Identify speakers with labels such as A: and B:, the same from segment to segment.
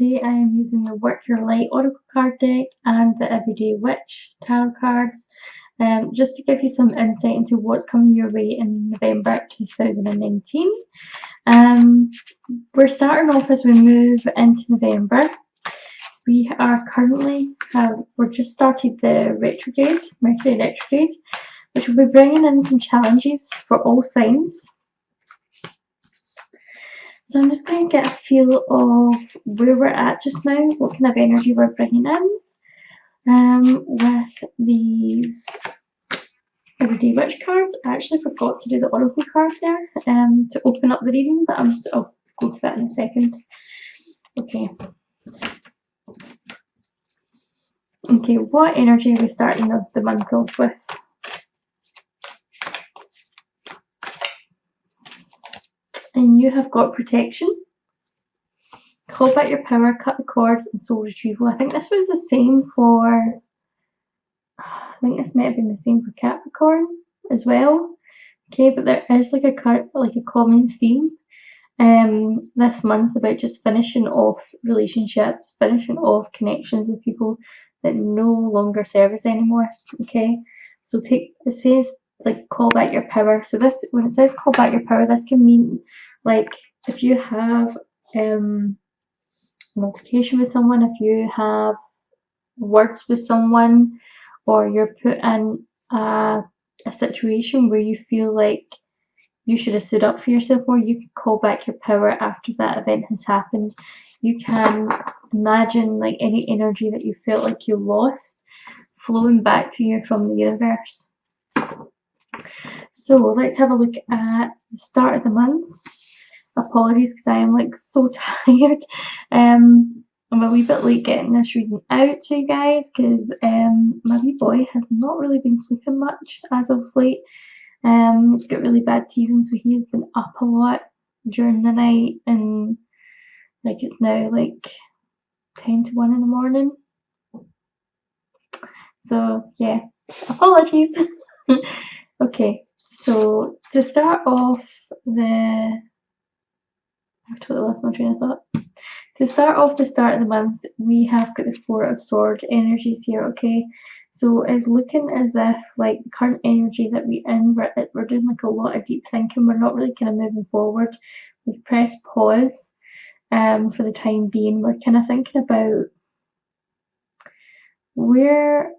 A: today I am using the Work Your Light Oracle card deck and the Everyday Witch tarot cards, just to give you some insight into what's coming your way in November 2019. We're starting off as we move into November. We are currently, we're just started the retrograde, Mercury retrograde, which will be bringing in some challenges for all signs. So I'm just going to get a feel of where we're at just now, what kind of energy we're bringing in with these Everyday Witch cards. I actually forgot to do the Oracle card there to open up the reading, but I'll go to that in a second. Okay, what energy are we starting the month off with? And you have got protection, call back your power, cut the cords, and soul retrieval. I think this was the same for, I think this might have been the same for Capricorn as well. Okay, but there is like a common theme this month about just finishing off relationships, finishing off connections with people that no longer serve us anymore. Okay, so it says like call back your power. So this, when it says call back your power, this can mean like if you have an altercation with someone, if you have words with someone, or you're put in a situation where you feel like you should have stood up for yourself more, you can call back your power after that event has happened. You can imagine like any energy that you felt like you lost flowing back to you from the universe. So let's have a look at the start of the month. Apologies because I am like so tired. I'm a wee bit late getting this reading out to you guys because my wee boy has not really been sleeping much as of late. He's got really bad teething, so he has been up a lot during the night, and like it's now like 10 to 1 in the morning. So yeah, apologies. Okay, so to start off I've totally lost my train of thought. To start off the start of the month, we have got the Four of Swords energies here, okay? So it's looking as if like the current energy that we're doing like a lot of deep thinking. We're not really kind of moving forward. We've pressed pause for the time being. We're kind of thinking about where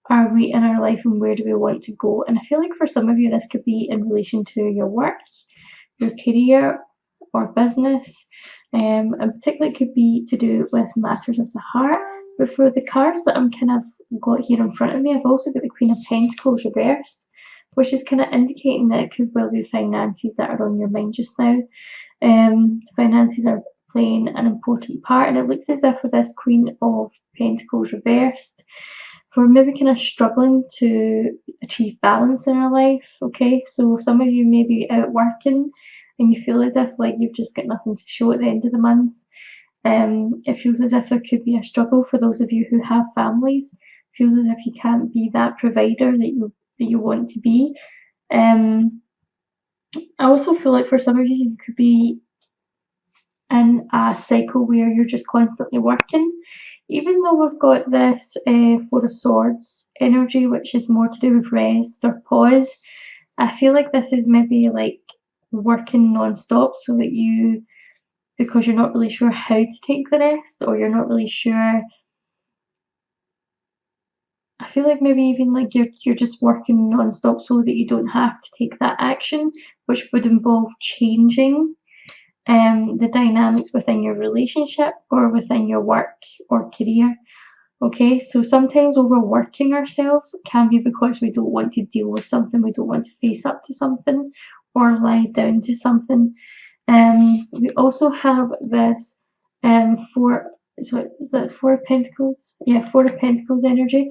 A: are we in our life and where do we want to go. And I feel like for some of you this could be in relation to your work, your career, or business, and particularly it could be to do with matters of the heart. But for the cards that I'm kind of got here in front of me, I've also got the Queen of Pentacles reversed, which is kind of indicating that it could well be finances that are on your mind just now. Finances are playing an important part, and it looks as if with this Queen of Pentacles reversed, we're maybe kind of struggling to achieve balance in our life. Okay, so some of you may be out working and you feel as if like you've just got nothing to show at the end of the month. It feels as if there could be a struggle for those of you who have families. It feels as if you can't be that provider that you want to be. I also feel like for some of you, you could be in a cycle where you're just constantly working. Even though we've got this Four of Swords energy, which is more to do with rest or pause, I feel like this is maybe like working non-stop, so that because you're not really sure how to take the rest, or you're not really sure, I feel like maybe even like you're just working non-stop so that you don't have to take that action, which would involve changing the dynamics within your relationship or within your work or career. Okay, so sometimes overworking ourselves can be because we don't want to deal with something, we don't want to face up to something or lie down to something. We also have this Four of Pentacles? Yeah, Four of Pentacles energy,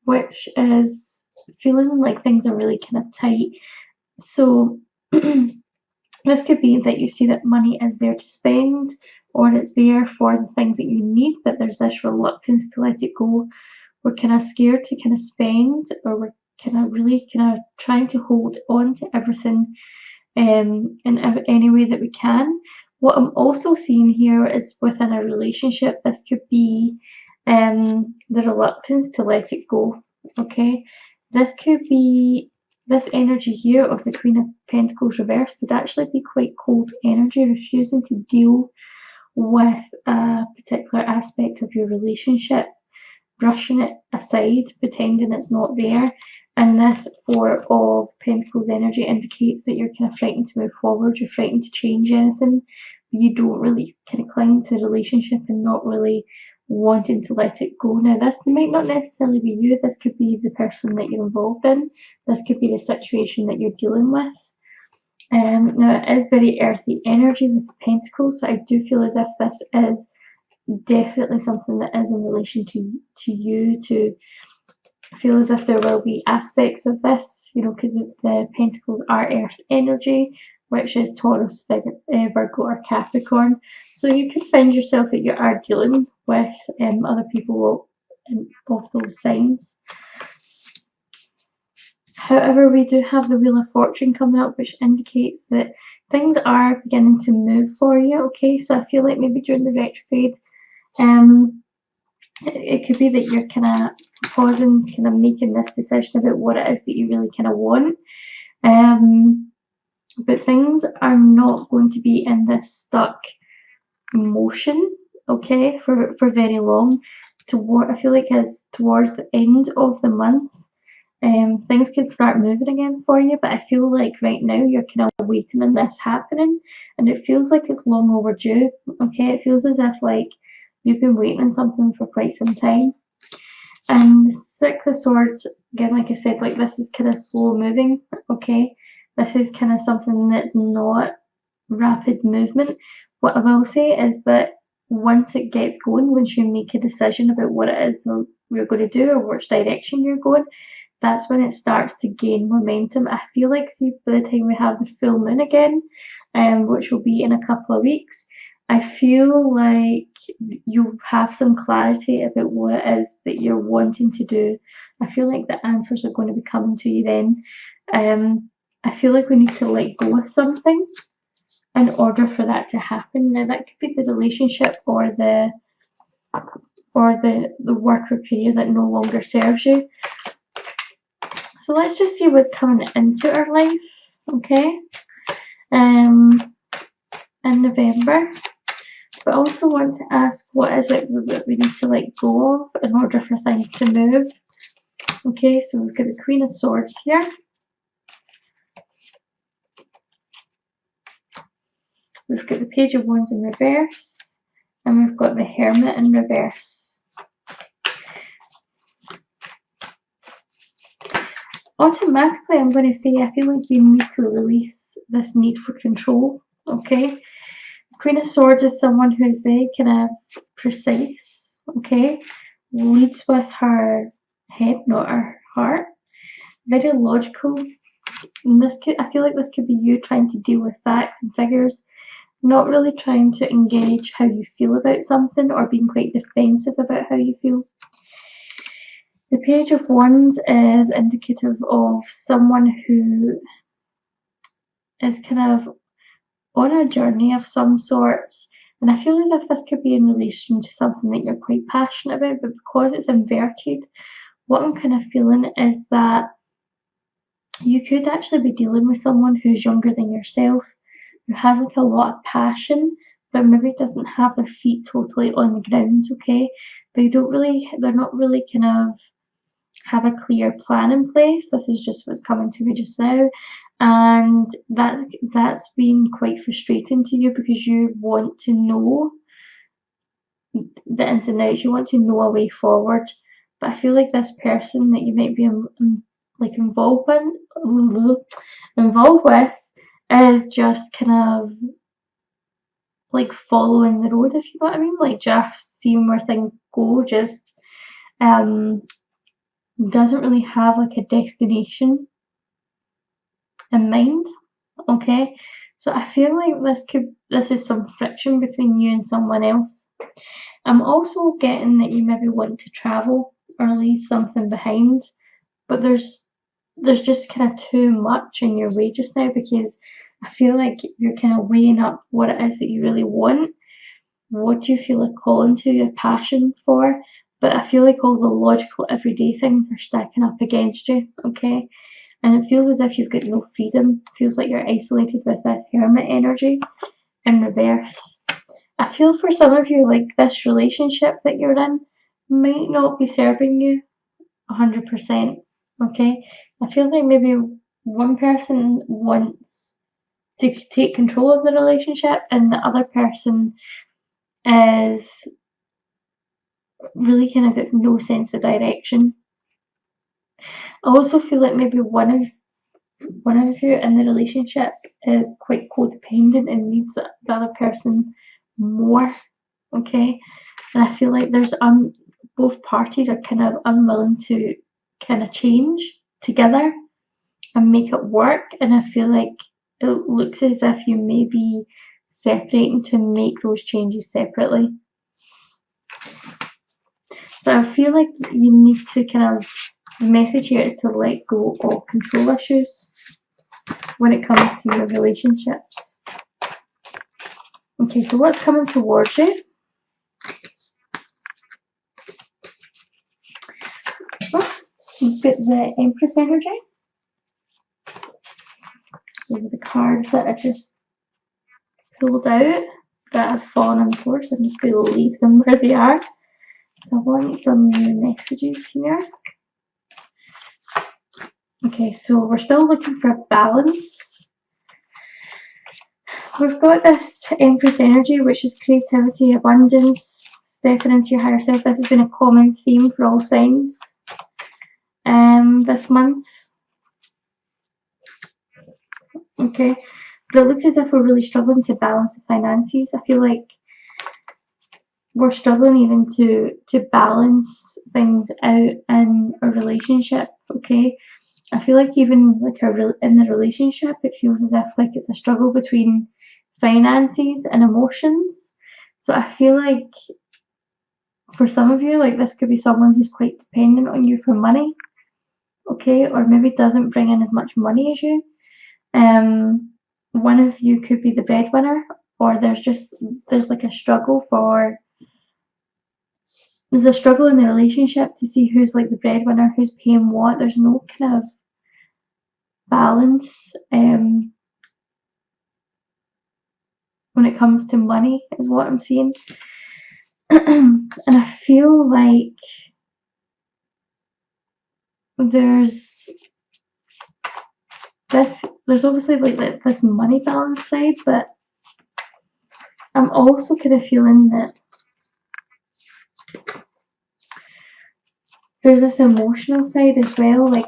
A: which is feeling like things are really kind of tight. So this could be that you see that money is there to spend, or it's there for the things that you need, but there's this reluctance to let it go. We're kind of scared to kind of spend, or we're kind of trying to hold on to everything in any way that we can, What I'm also seeing here is within a relationship, this could be the reluctance to let it go, okay? This could be, this energy here of the Queen of Pentacles reversed could actually be quite cold energy, refusing to deal with a particular aspect of your relationship, brushing it aside, pretending it's not there. And this Four of Pentacles energy indicates that you're kind of frightened to move forward, you're frightened to change anything. You don't really kind of cling to the relationship and not really wanting to let it go. Now, this might not necessarily be you, this could be the person that you're involved in, this could be the situation that you're dealing with. Now, it is very earthy energy with the Pentacles, so I do feel as if this is definitely something that is in relation to you, to feel as if there will be aspects of this, you know, because the Pentacles are earth energy, which is Taurus, Virgo or Capricorn. So you could find yourself that you are dealing with other people of those signs. However, we do have the Wheel of Fortune coming up, which indicates that things are beginning to move for you, okay? So I feel like maybe during the retrograde, it could be that you're kind of pausing, kind of making this decision about what it is that you really kind of want. But things are not going to be in this stuck motion, okay, for very long. I feel like as towards the end of the month, things could start moving again for you, but I feel like right now you're kind of waiting on this happening, and it feels like it's long overdue, okay? It feels as if like you've been waiting on something for quite some time. And the Six of Swords, again, like I said, like this is kind of slow moving, okay? This is kind of something that's not rapid movement. What I will say is that once it gets going, once you make a decision about what it is you're going to do or which direction you're going, that's when it starts to gain momentum. I feel like, see, by the time we have the full moon again, which will be in a couple of weeks, I feel like you have some clarity about what it is that you're wanting to do. I feel like the answers are going to be coming to you then. I feel like we need to let go of something in order for that to happen. Now, that could be the relationship or the work or career that no longer serves you. So let's just see what's coming into our life, okay? In November. But I also want to ask, what is it that we need to let go of in order for things to move? Okay, so we've got the Queen of Swords here. We've got the Page of Wands in reverse. And we've got the Hermit in reverse. Automatically, I'm going to say I feel like you need to release this need for control, okay? Queen of Swords is someone who is very kind of precise, okay? Leads with her head, not her heart. Very logical. And I feel like this could be you trying to deal with facts and figures, not really trying to engage how you feel about something or being quite defensive about how you feel. The Page of Wands is indicative of someone who is kind of on a journey of some sorts, and I feel as if this could be in relation to something that you're quite passionate about, but because it's inverted, what I'm kind of feeling is that you could actually be dealing with someone who's younger than yourself, who has like a lot of passion, but maybe doesn't have their feet totally on the ground, okay? They're not really kind of have a clear plan in place. This is just what's coming to me just now, and that's been quite frustrating to you because you want to know the ins and outs, you want to know a way forward, but I feel like this person that you might be like involved with is just kind of like following the road, if you know what I mean, like just seeing where things go, just doesn't really have like a destination in mind, okay? So I feel like this is some friction between you and someone else. I'm also getting that you maybe want to travel or leave something behind, but there's just kind of too much in your way just now, because I feel like you're kind of weighing up what it is that you really want, what do you feel like calling to, your passion for, but I feel like all the logical everyday things are stacking up against you, okay? And it feels as if you've got no freedom. It feels like you're isolated with this hermit energy in reverse. I feel for some of you like this relationship that you're in might not be serving you 100%, okay? I feel like maybe one person wants to take control of the relationship and the other person is really kind of got no sense of direction. I also feel like maybe one of you in the relationship is quite codependent and needs the other person more, okay? And I feel like there's both parties are kind of unwilling to kind of change together and make it work, and I feel like it looks as if you may be separating to make those changes separately. So I feel like you need to kind of, the message here is to let go of control issues when it comes to your relationships. Okay, so what's coming towards you? Oh, you've got the Empress energy. These are the cards that I just pulled out that have fallen on the floor, so I'm just going to leave them where they are. So I want some new messages here. Okay, so we're still looking for a balance. We've got this Empress energy, which is creativity, abundance, stepping into your higher self. This has been a common theme for all signs this month. Okay, but it looks as if we're really struggling to balance the finances. I feel like we're struggling even to balance things out in a relationship, okay? I feel like even like in the relationship, it feels as if like it's a struggle between finances and emotions. So I feel like for some of you, like this could be someone who's quite dependent on you for money, okay? Or maybe doesn't bring in as much money as you. One of you could be the breadwinner, or there's like a struggle there's a struggle in the relationship to see who's like the breadwinner, who's paying what. There's no kind of balance when it comes to money, is what I'm seeing. And I feel like there's obviously like this money balance side, but I'm also kind of feeling that there's this emotional side as well. Like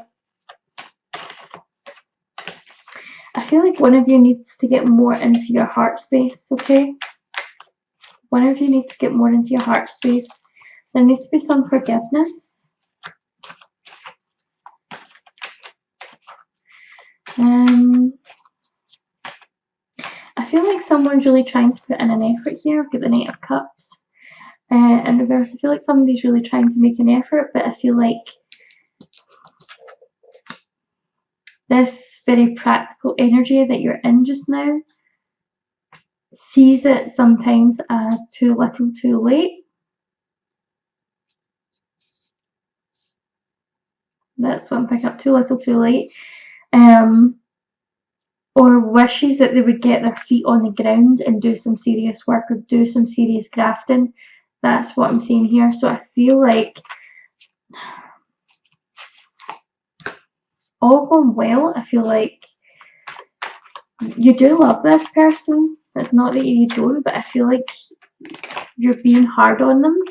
A: I feel like one of you needs to get more into your heart space, okay? One of you needs to get more into your heart space. There needs to be some forgiveness. I feel like someone's really trying to put in an effort here. I've got the Knight of Cups. In reverse, I feel like somebody's really trying to make an effort, but I feel like this very practical energy that you're in just now sees it sometimes as too little too late. That's what I'm picking up, too little too late. Or wishes that they would get their feet on the ground and do some serious work or do some serious grafting. That's what I'm seeing here. So I feel like all going well. I feel like you do love this person. It's not that you don't, but I feel like you're being hard on them,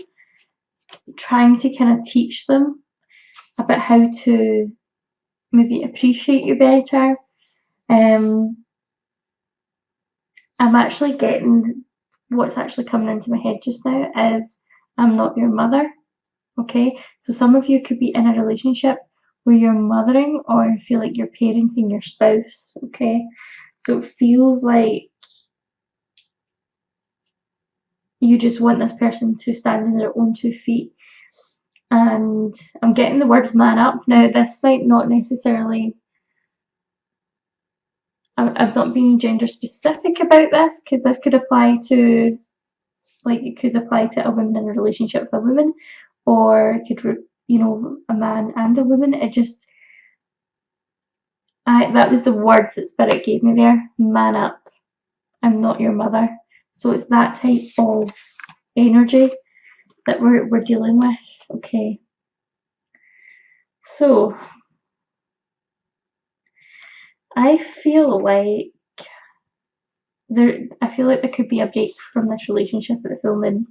A: trying to kind of teach them about how to maybe appreciate you better. I'm actually getting what's actually coming into my head just now is I'm not your mother. Okay, so some of you could be in a relationship where you're mothering or feel like you're parenting your spouse. Okay, so it feels like you just want this person to stand on their own 2 feet. And I'm getting the words man up. Now, this might not necessarily I've not been gender specific about this, because this could apply to, like, it could apply to a woman in a relationship with a woman, or it could, you know, a man and a woman. It just, that was the words that Spirit gave me there. Man up. I'm not your mother. So it's that type of energy that we're dealing with. Okay. So I feel like there could be a break from this relationship at the full moon.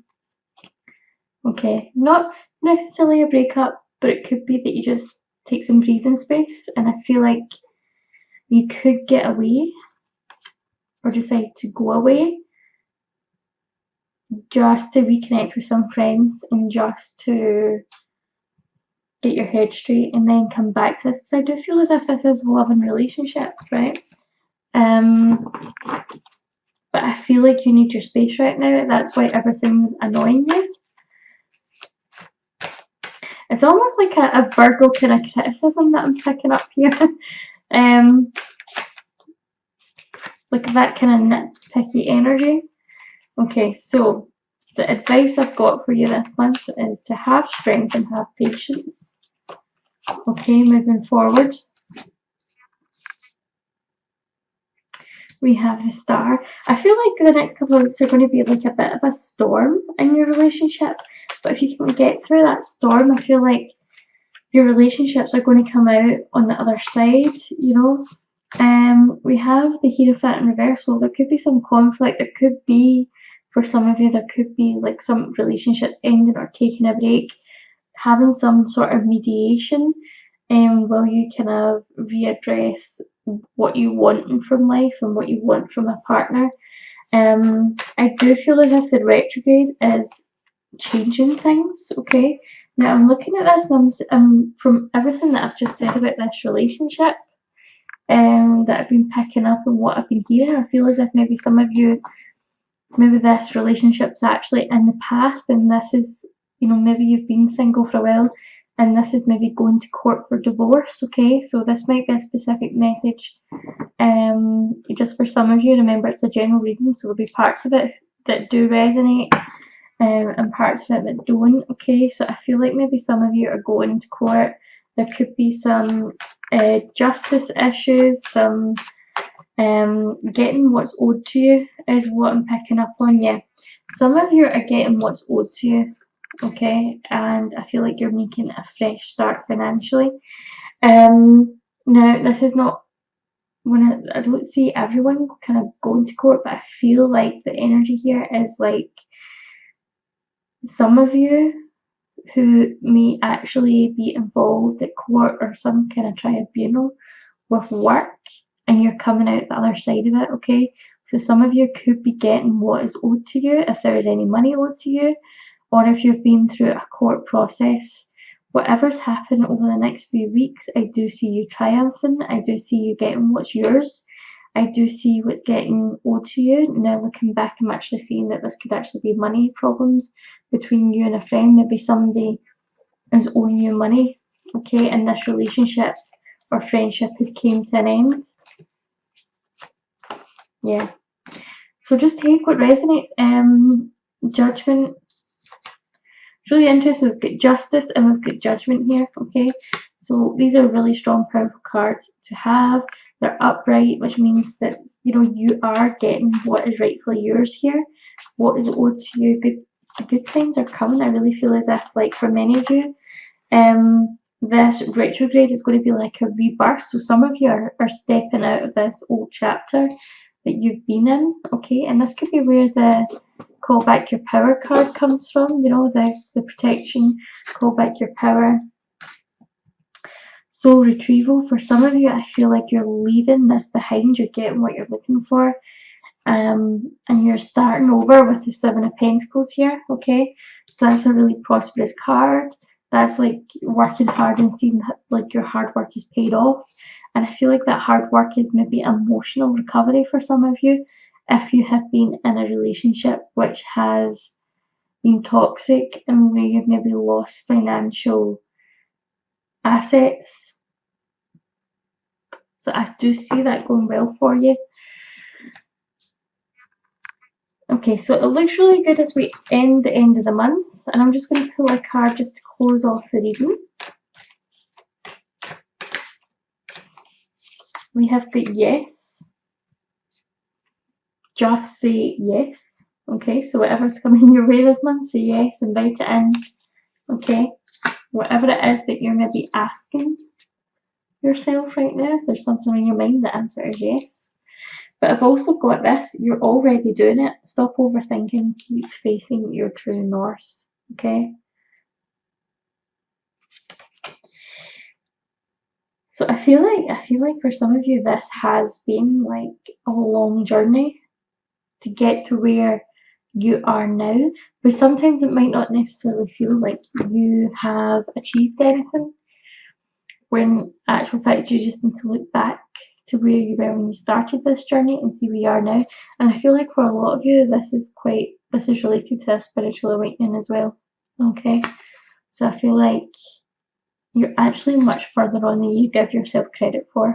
A: Okay. Not necessarily a breakup, but it could be that you just take some breathing space, and I feel like you could get away or decide to go away just to reconnect with some friends and just to get your head straight and then come back to this, because I do feel as if this is a loving relationship, right? But I feel like you need your space right now. That's why everything's annoying you. It's almost like a Virgo kind of criticism that I'm picking up here. Like that kind of nitpicky energy. Okay, so the advice I've got for you this month is to have strength and have patience. Okay, moving forward. We have the Star. I feel like the next couple of weeks are going to be like a bit of a storm in your relationship. But if you can get through that storm, I feel like your relationships are going to come out on the other side, you know. We have the Hierophant in reversal. There could be some conflict. There could be, for some of you, there could be like some relationships ending or taking a break, having some sort of mediation, will you kind of readdress what you want from life and what you want from a partner. I do feel as if the retrograde is changing things. Okay, now I'm looking at this, and from everything that I've just said about this relationship, that I've been picking up and what I've been hearing, I feel as if maybe some of you, maybe this relationship's actually in the past, and this is, you know, maybe you've been single for a while and this is maybe going to court for divorce. Okay, so this might be a specific message just for some of you. Remember, it's a general reading, so there'll be parts of it that do resonate and parts of it that don't. Okay, so I feel like maybe some of you are going to court. There could be some justice issues, some getting what's owed to you is what I'm picking up on. Yeah, some of you are getting what's owed to you. Okay, and I feel like you're making a fresh start financially. Now this is not, when I don't see everyone kind of going to court, but I feel like the energy here is like some of you who may actually be involved at court or some kind of tribunal with work, and you're coming out the other side of it. Okay, so some of you could be getting what is owed to you, if there is any money owed to you, or if you've been through a court process. Whatever's happened over the next few weeks, I do see you triumphing. I do see you getting what's yours. I do see what's getting owed to you. Now looking back, I'm actually seeing that this could actually be money problems between you and a friend. Maybe somebody is owing you money, okay, and this relationship or friendship has came to an end. Yeah. So just take what resonates. Judgment. It's really interesting. We've got justice and we've got judgment here. Okay, so these are really strong, powerful cards to have. They're upright, which means that, you know, you are getting what is rightfully yours here. What is owed to you. Good times are coming. I really feel as if, like, for many of you, this retrograde is going to be like a rebirth. So some of you are stepping out of this old chapter that you've been in. Okay, and this could be where the call back your power card comes from, you know, the protection, call back your power. Soul retrieval. For some of you, I feel like you're leaving this behind, you're getting what you're looking for, and you're starting over with the Seven of Pentacles here. Okay, so that's a really prosperous card. That's like working hard and seeing like your hard work is paid off. And I feel like that hard work is maybe emotional recovery for some of you, if you have been in a relationship which has been toxic and where you've maybe lost financial assets. So I do see that going well for you. Okay, so it looks really good as we end the end of the month, and I'm just going to pull a card just to close off the reading. We have got yes. Just say yes. Okay, so whatever's coming your way this month, say yes, invite it in. Okay, whatever it is that you're maybe asking yourself right now, if there's something on your mind, the answer is yes. But I've also got this, you're already doing it. Stop overthinking, keep facing your true north, okay? So I feel like for some of you this has been like a long journey to get to where you are now, but sometimes it might not necessarily feel like you have achieved anything, when actual fact you just need to look back to where you were when you started this journey and see where you are now. And I feel like for a lot of you this is related to a spiritual awakening as well. Okay, so I feel like you're actually much further on than you give yourself credit for.